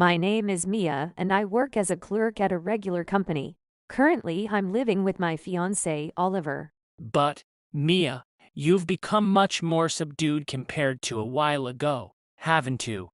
My name is Mia and I work as a clerk at a regular company. Currently, I'm living with my fiancé, Oliver. But, Mia, you've become much more subdued compared to a while ago, haven't you?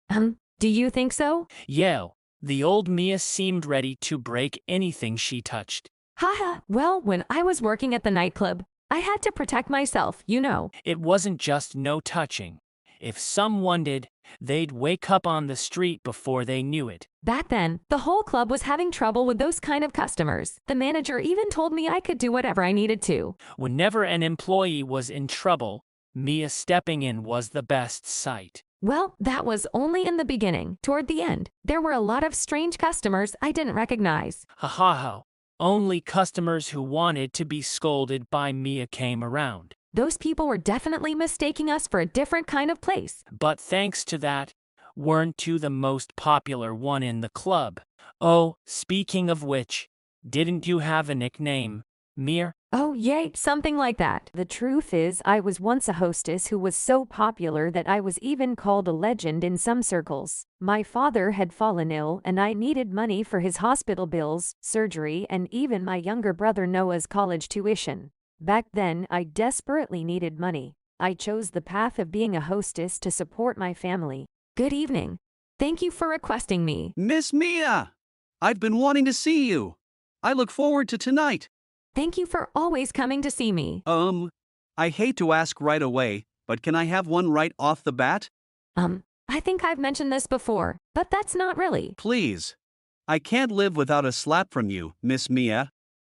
Do you think so? Yeah, the old Mia seemed ready to break anything she touched. Haha, well, when I was working at the nightclub, I had to protect myself, you know. It wasn't just no touching. If someone did, they'd wake up on the street before they knew it. Back then, the whole club was having trouble with those kind of customers. The manager even told me I could do whatever I needed to. Whenever an employee was in trouble, Mia stepping in was the best sight. Well, that was only in the beginning. Toward the end, there were a lot of strange customers I didn't recognize. Ha ha ha. Only customers who wanted to be scolded by Mia came around. Those people were definitely mistaking us for a different kind of place. But thanks to that, weren't you the most popular one in the club? Oh, speaking of which, didn't you have a nickname, Mia? Oh, yay, something like that. The truth is, I was once a hostess who was so popular that I was even called a legend in some circles. My father had fallen ill and I needed money for his hospital bills, surgery, and even my younger brother Noah's college tuition. Back then, I desperately needed money. I chose the path of being a hostess to support my family. Good evening. Thank you for requesting me. Miss Mia! I've been wanting to see you. I look forward to tonight. Thank you for always coming to see me. I hate to ask right away, but can I have one right off the bat? I think I've mentioned this before, but that's not really. Please. I can't live without a slap from you, Miss Mia.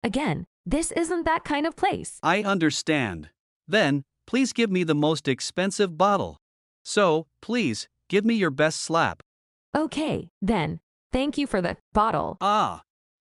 Again, this isn't that kind of place. I understand. Then, please give me the most expensive bottle. So, please, give me your best slap. Okay, then. Thank you for the bottle.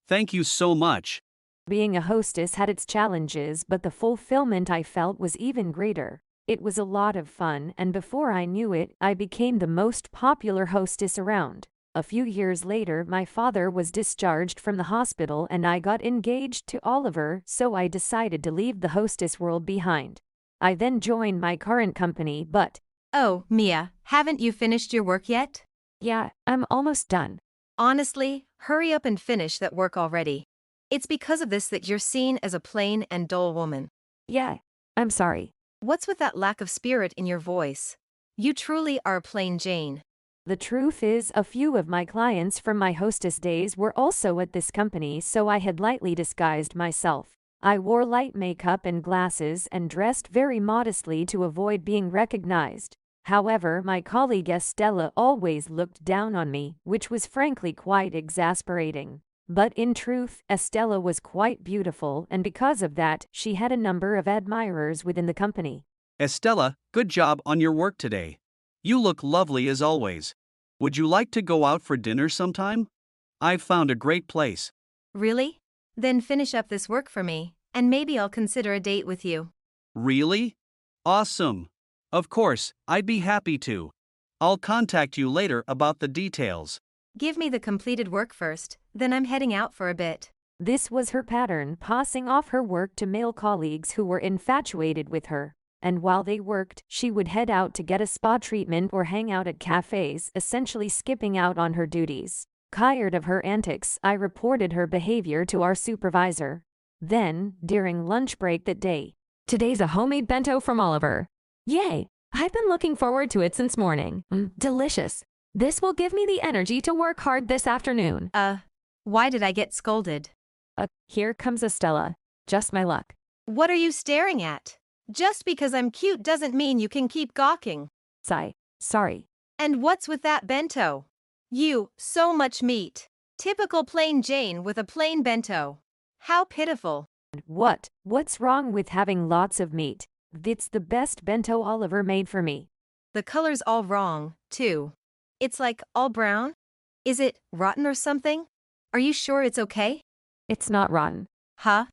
Thank you so much. Being a hostess had its challenges, but the fulfillment I felt was even greater. It was a lot of fun, and before I knew it, I became the most popular hostess around. A few years later, my father was discharged from the hospital and I got engaged to Oliver, so I decided to leave the hostess world behind. I then joined my current company, but... Oh, Mia, haven't you finished your work yet? Yeah, I'm almost done. Honestly, hurry up and finish that work already. It's because of this that you're seen as a plain and dull woman. Yeah, I'm sorry. What's with that lack of spirit in your voice? You truly are a plain Jane. The truth is, a few of my clients from my hostess days were also at this company, so I had lightly disguised myself. I wore light makeup and glasses and dressed very modestly to avoid being recognized. However, my colleague Estella always looked down on me, which was frankly quite exasperating. But in truth, Estella was quite beautiful, and because of that, she had a number of admirers within the company. Estella, good job on your work today. You look lovely as always. Would you like to go out for dinner sometime? I've found a great place. Really? Then finish up this work for me, and maybe I'll consider a date with you. Really? Awesome. Of course, I'd be happy to. I'll contact you later about the details. Give me the completed work first, then I'm heading out for a bit. This was her pattern, passing off her work to male colleagues who were infatuated with her. And while they worked, she would head out to get a spa treatment or hang out at cafes, essentially skipping out on her duties. Tired of her antics, I reported her behavior to our supervisor. Then, during lunch break that day, "Today's a homemade bento from Oliver. Yay! I've been looking forward to it since morning. Delicious. This will give me the energy to work hard this afternoon." Why did I get scolded? Here comes Estella. Just my luck. What are you staring at? Just because I'm cute doesn't mean you can keep gawking. Sorry. And what's with that bento? You, so much meat. Typical plain Jane with a plain bento. How pitiful. What's wrong with having lots of meat? It's the best bento Oliver made for me. The color's all wrong, too. It's like all brown? Is it rotten or something? Are you sure it's okay? It's not rotten. Huh?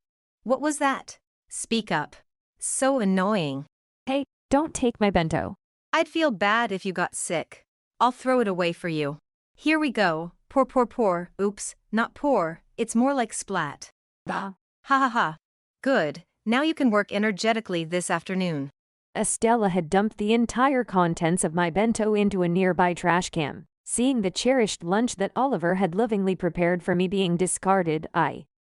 What was that? Speak up. So annoying. Hey, don't take my bento. I'd feel bad if you got sick. I'll throw it away for you. Here we go. Pour. Oops, not pour. It's more like splat. Ha ha ha. Good. Now you can work energetically this afternoon. Estella had dumped the entire contents of my bento into a nearby trash can. Seeing the cherished lunch that Oliver had lovingly prepared for me being discarded,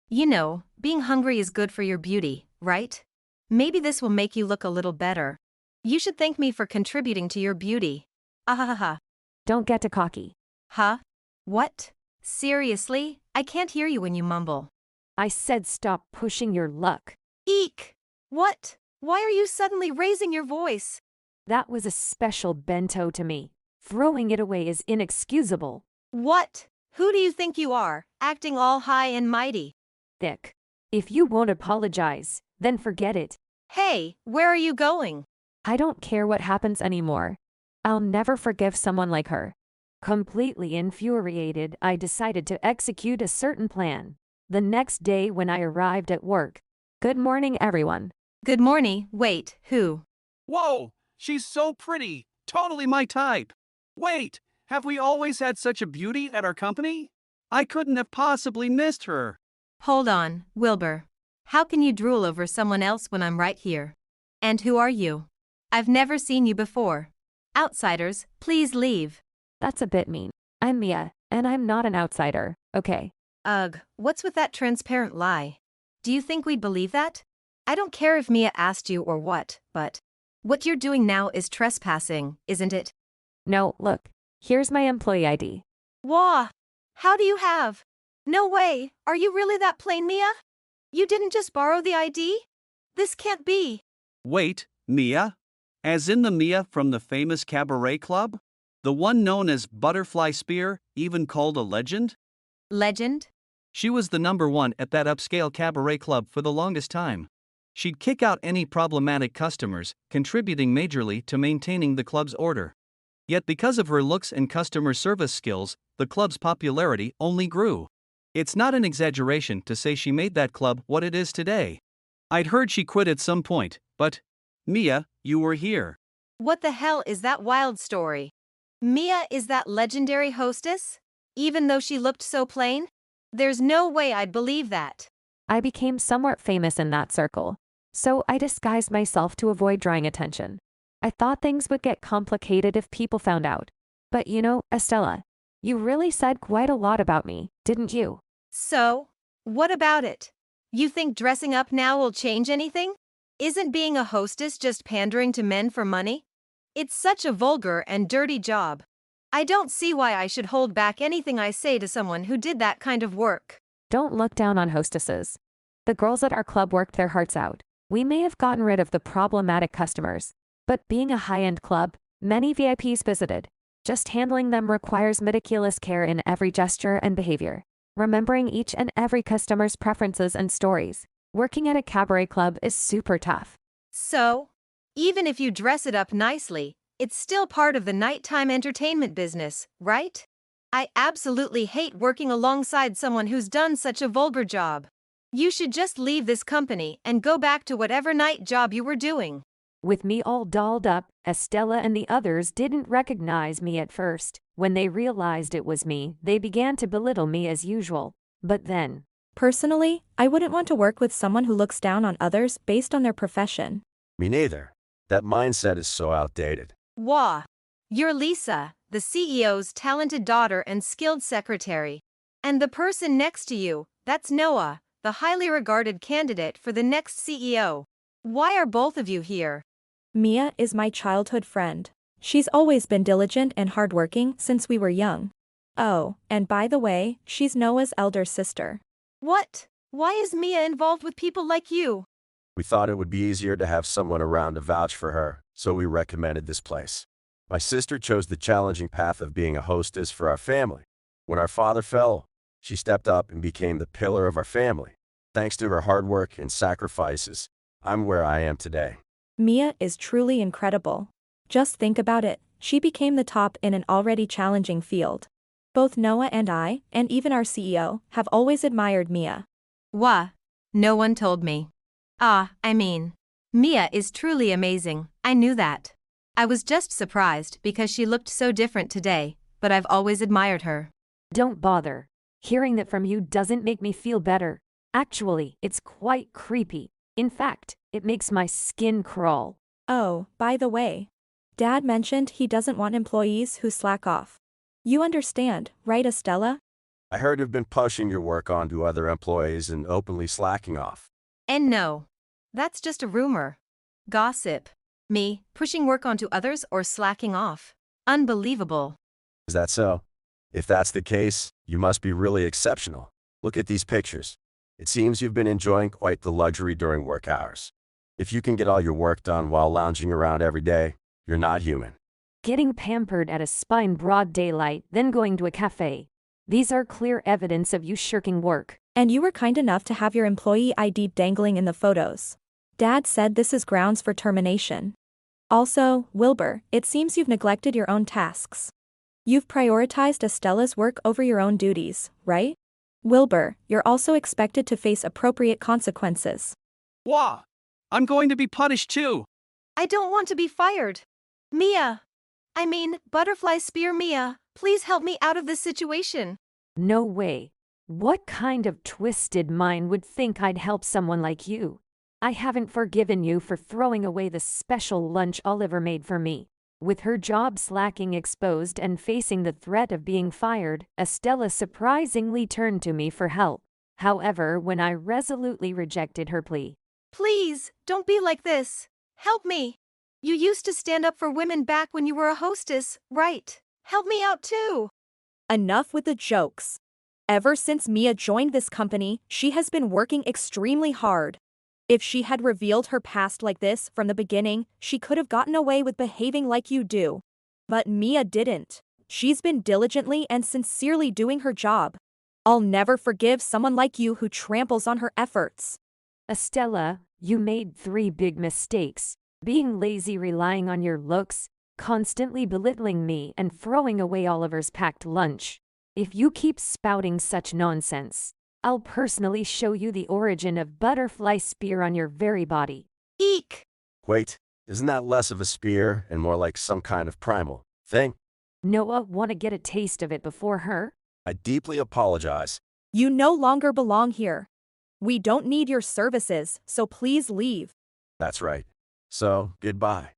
You know, being hungry is good for your beauty, right? Maybe this will make you look a little better. You should thank me for contributing to your beauty. Ahahaha. don't get too cocky. Huh? What? Seriously? I can't hear you when you mumble. I said stop pushing your luck. Eek! What? Why are you suddenly raising your voice? That was a special bento to me. Throwing it away is inexcusable. What? Who do you think you are, acting all high and mighty? Thick. If you won't apologize, then forget it. Hey, where are you going? I don't care what happens anymore. I'll never forgive someone like her. Completely infuriated, I decided to execute a certain plan. The next day when I arrived at work. Good morning, everyone. Good morning. Wait, who? Whoa, she's so pretty. Totally my type. Wait, have we always had such a beauty at our company? I couldn't have possibly missed her. Hold on, Wilbur. How can you drool over someone else when I'm right here? And who are you? I've never seen you before. Outsiders, please leave. That's a bit mean. I'm Mia, and I'm not an outsider, okay? Ugh, what's with that transparent lie? Do you think we'd believe that? I don't care if Mia asked you or what, but what you're doing now is trespassing, isn't it? No, look. Here's my employee ID. Wah! How do you have? No way, are you really that plain, Mia? You didn't just borrow the ID? This can't be. Wait, Mia? As in the Mia from the famous cabaret club? The one known as Butterfly Spear, even called a legend? Legend? She was the number one at that upscale cabaret club for the longest time. She'd kick out any problematic customers, contributing majorly to maintaining the club's order. Yet because of her looks and customer service skills, the club's popularity only grew. It's not an exaggeration to say she made that club what it is today. I'd heard she quit at some point, but Mia, you were here. What the hell is that wild story? Mia is that legendary hostess? Even though she looked so plain? There's no way I'd believe that. I became somewhat famous in that circle, so I disguised myself to avoid drawing attention. I thought things would get complicated if people found out. But you know, Estella, you really said quite a lot about me, didn't you? So, what about it? You think dressing up now will change anything? Isn't being a hostess just pandering to men for money? It's such a vulgar and dirty job. I don't see why I should hold back anything I say to someone who did that kind of work. Don't look down on hostesses. The girls at our club worked their hearts out. We may have gotten rid of the problematic customers, but being a high-end club, many VIPs visited. Just handling them requires meticulous care in every gesture and behavior. Remembering each and every customer's preferences and stories. Working at a cabaret club is super tough. So, even if you dress it up nicely, it's still part of the nighttime entertainment business, right? I absolutely hate working alongside someone who's done such a vulgar job. You should just leave this company and go back to whatever night job you were doing. With me all dolled up, Estella and the others didn't recognize me at first. When they realized it was me, they began to belittle me as usual. But then, personally, I wouldn't want to work with someone who looks down on others based on their profession. Me neither. That mindset is so outdated. Wah! You're Lisa, the CEO's talented daughter and skilled secretary. And the person next to you, that's Noah, the highly regarded candidate for the next CEO. Why are both of you here? Mia is my childhood friend. She's always been diligent and hardworking since we were young. Oh, and by the way, she's Noah's elder sister. What? Why is Mia involved with people like you? We thought it would be easier to have someone around to vouch for her, so we recommended this place. My sister chose the challenging path of being a hostess for our family. When our father fell, she stepped up and became the pillar of our family. Thanks to her hard work and sacrifices, I'm where I am today. Mia is truly incredible. Just think about it, she became the top in an already challenging field. Both Noah and I, and even our CEO, have always admired Mia. Wah! No one told me. Mia is truly amazing, I knew that. I was just surprised because she looked so different today, but I've always admired her. don't bother. Hearing that from you doesn't make me feel better. Actually, it's quite creepy. In fact, it makes my skin crawl. Oh, by the way, Dad mentioned he doesn't want employees who slack off. You understand, right, Estella? I heard you've been pushing your work onto other employees and openly slacking off. And no, that's just a rumor. Gossip. Me, pushing work onto others or slacking off. Unbelievable. Is that so? If that's the case, you must be really exceptional. Look at these pictures. It seems you've been enjoying quite the luxury during work hours. If you can get all your work done while lounging around every day, you're not human. Getting pampered at a spa in broad daylight, then going to a cafe. These are clear evidence of you shirking work. And you were kind enough to have your employee ID dangling in the photos. Dad said this is grounds for termination. Also, Wilbur, it seems you've neglected your own tasks. You've prioritized Estella's work over your own duties, right? Wilbur, you're also expected to face appropriate consequences. Wah! I'm going to be punished too. I don't want to be fired. Butterfly Spear Mia, please help me out of this situation. No way. What kind of twisted mind would think I'd help someone like you? I haven't forgiven you for throwing away the special lunch Oliver made for me. With her job slacking exposed and facing the threat of being fired, Estella surprisingly turned to me for help. However, when I resolutely rejected her plea, Please, don't be like this. Help me. You used to stand up for women back when you were a hostess, right? Help me out too. Enough with the jokes. Ever since Mia joined this company, she has been working extremely hard. If she had revealed her past like this from the beginning, she could have gotten away with behaving like you do. But Mia didn't. She's been diligently and sincerely doing her job. I'll never forgive someone like you who tramples on her efforts. Estella, you made 3 big mistakes. Being lazy, relying on your looks, constantly belittling me, and throwing away Oliver's packed lunch. If you keep spouting such nonsense, I'll personally show you the origin of butterfly spear on your very body. Eek! Wait, isn't that less of a spear and more like some kind of primal thing? Noah, want to get a taste of it before her? I deeply apologize. You no longer belong here. We don't need your services, so please leave. That's right. So, goodbye.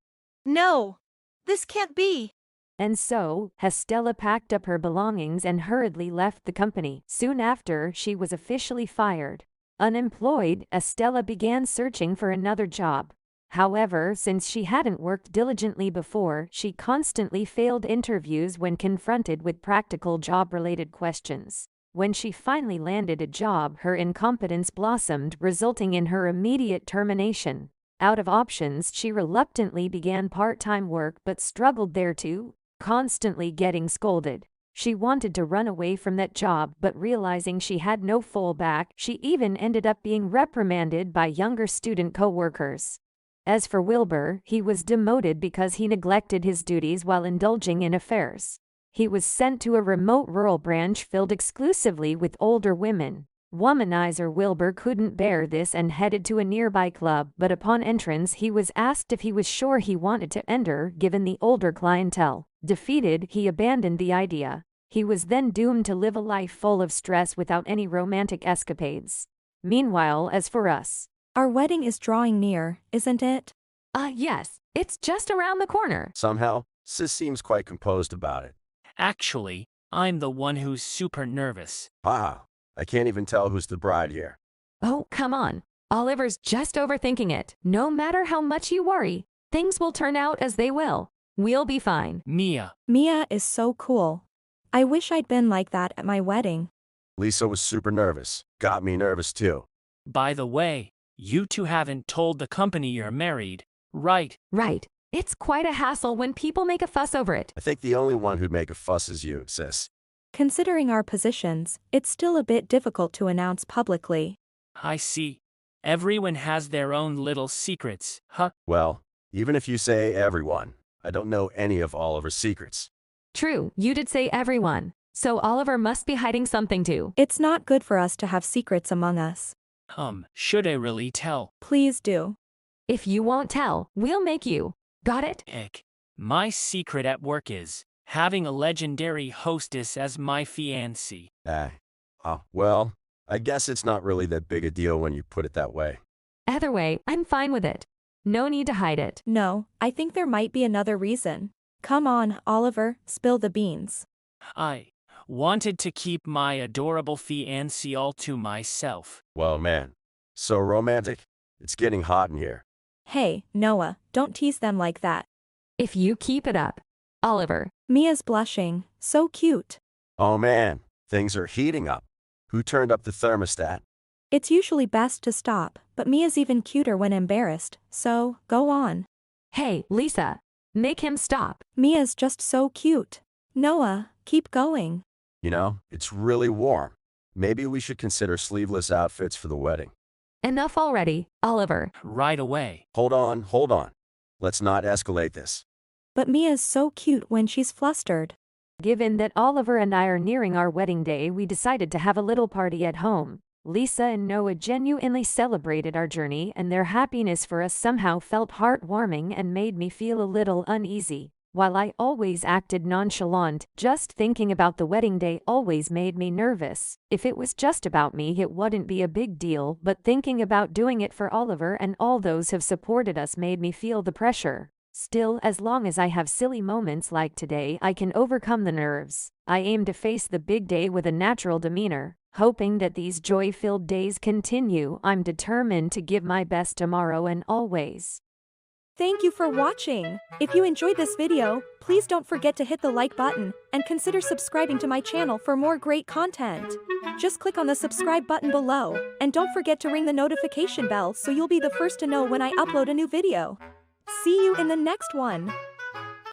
No, this can't be. And so, Estella packed up her belongings and hurriedly left the company. Soon after, she was officially fired. Unemployed, Estella began searching for another job. However, since she hadn't worked diligently before, she constantly failed interviews when confronted with practical job-related questions. When she finally landed a job, her incompetence blossomed, resulting in her immediate termination. Out of options, she reluctantly began part-time work but struggled there too, constantly getting scolded. She wanted to run away from that job, but realizing she had no fallback, she even ended up being reprimanded by younger student co-workers. As for Wilbur, he was demoted because he neglected his duties while indulging in affairs. He was sent to a remote rural branch filled exclusively with older women. Womanizer Wilbur couldn't bear this and headed to a nearby club, but upon entrance he was asked if he was sure he wanted to enter given the older clientele. Defeated, he abandoned the idea. He was then doomed to live a life full of stress without any romantic escapades. Meanwhile, as for us, our wedding is drawing near, isn't it? Yes, it's just around the corner. Somehow, Sis seems quite composed about it. Actually, I'm the one who's super nervous. Haha, I can't even tell who's the bride here. Oh, come on. Oliver's just overthinking it. No matter how much you worry, things will turn out as they will. We'll be fine. Mia. Mia is so cool. I wish I'd been like that at my wedding. Lisa was super nervous. Got me nervous too. By the way, you two haven't told the company you're married, right? Right. It's quite a hassle when people make a fuss over it. I think the only one who'd make a fuss is you, Sis. Considering our positions, it's still a bit difficult to announce publicly. I see. Everyone has their own little secrets, huh? Well, even if you say everyone, I don't know any of Oliver's secrets. True, you did say everyone. So Oliver must be hiding something too. It's not good for us to have secrets among us. Should I really tell? Please do. If you won't tell, we'll make you. Got it? Heck, my secret at work is having a legendary hostess as my fiancée. Well, I guess it's not really that big a deal when you put it that way. Either way, I'm fine with it. No need to hide it. No, I think there might be another reason. Come on, Oliver, spill the beans. I wanted to keep my adorable fiancé all to myself. Well, man. So romantic. It's getting hot in here. Hey, Noah, don't tease them like that. If you keep it up, Oliver. Mia's blushing. So cute. Oh man, things are heating up. Who turned up the thermostat? It's usually best to stop, but Mia's even cuter when embarrassed, so go on. Hey, Lisa. Make him stop. Mia's just so cute. Noah, keep going. You know, it's really warm. Maybe we should consider sleeveless outfits for the wedding. Enough already, Oliver. Right away. Hold on. Let's not escalate this. But Mia's so cute when she's flustered. Given that Oliver and I are nearing our wedding day, we decided to have a little party at home. Lisa and Noah genuinely celebrated our journey, and their happiness for us somehow felt heartwarming and made me feel a little uneasy. While I always acted nonchalant, just thinking about the wedding day always made me nervous. If it was just about me, it wouldn't be a big deal, but thinking about doing it for Oliver and all those who've supported us made me feel the pressure. Still, as long as I have silly moments like today, I can overcome the nerves. I aim to face the big day with a natural demeanor. Hoping that these joy-filled days continue, I'm determined to give my best tomorrow and always. Thank you for watching. If you enjoyed this video, please don't forget to hit the like button and consider subscribing to my channel for more great content. Just click on the subscribe button below, and don't forget to ring the notification bell so you'll be the first to know when I upload a new video. See you in the next one.